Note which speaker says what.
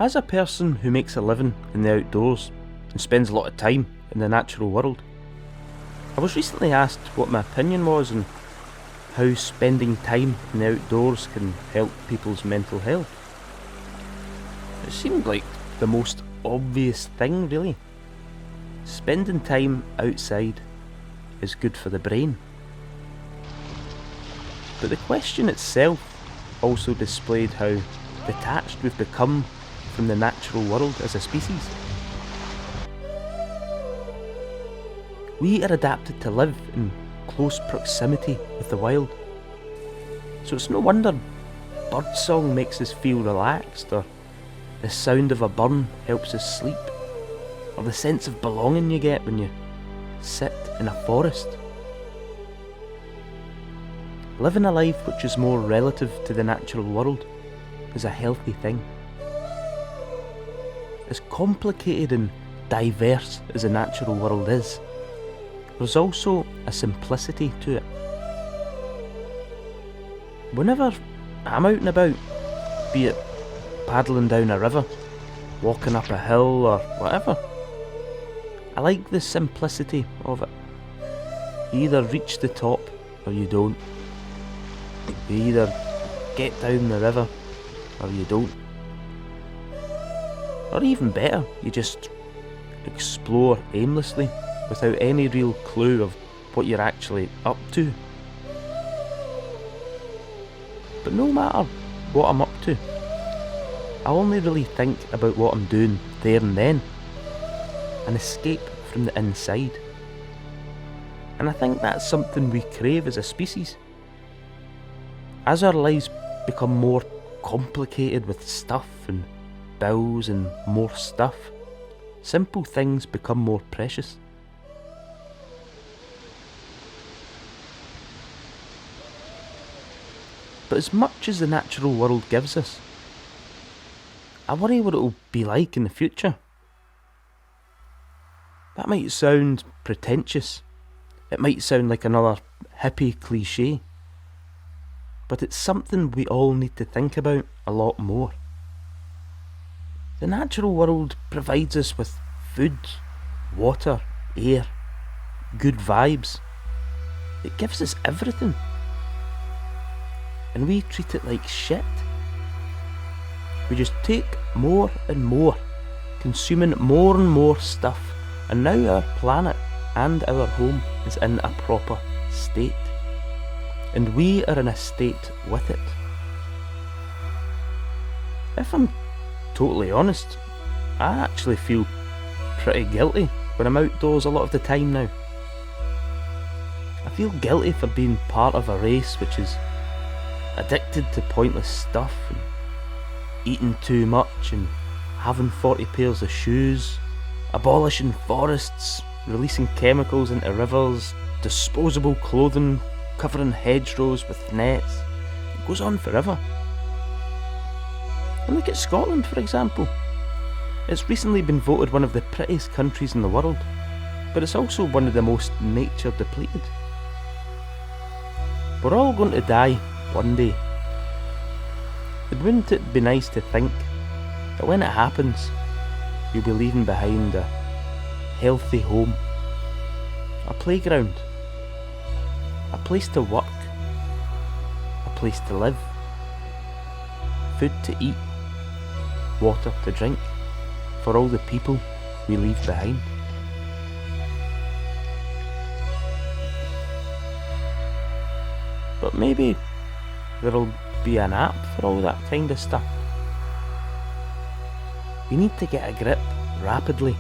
Speaker 1: As a person who makes a living in the outdoors and spends a lot of time in the natural world, I was recently asked what my opinion was on how spending time in the outdoors can help people's mental health. It seemed like the most obvious thing, really. Spending time outside is good for the brain. But the question itself also displayed how detached we've become from the natural world as a species. We are adapted to live in close proximity with the wild. So it's no wonder birdsong makes us feel relaxed, or the sound of a burn helps us sleep, or the sense of belonging you get when you sit in a forest. Living a life which is more relative to the natural world is a healthy thing. As complicated and diverse as the natural world is, there's also a simplicity to it. Whenever I'm out and about, be it paddling down a river, walking up a hill or whatever, I like the simplicity of it. You either reach the top or you don't. You either get down the river or you don't. Or even better, you just explore aimlessly without any real clue of what you're actually up to. But no matter what I'm up to, I only really think about what I'm doing there and then, an escape from the inside. And I think that's something we crave as a species. As our lives become more complicated with stuff and bills and more stuff, simple things become more precious. But as much as the natural world gives us, I worry what it will be like in the future. That might sound pretentious, it might sound like another hippie cliche, but it's something we all need to think about a lot more. The natural world provides us with food, water, air, good vibes. It gives us everything. And we treat it like shit. We just take more and more, consuming more and more stuff, and now our planet and our home is in a proper state. And we are in a state with it. If I'm totally honest, I actually feel pretty guilty when I'm outdoors a lot of the time now. I feel guilty for being part of a race which is addicted to pointless stuff and eating too much and having 40 pairs of shoes, abolishing forests, releasing chemicals into rivers, disposable clothing, covering hedgerows with nets. It goes on forever. And look at Scotland, for example. It's recently been voted one of the prettiest countries in the world, but it's also one of the most nature depleted. We're all going to die one day. And wouldn't it be nice to think that when it happens, you'll be leaving behind a healthy home, a playground, a place to work, a place to live, food to eat, water to drink, for all the people we leave behind. But maybe there'll be an app for all that kind of stuff. We need to get a grip rapidly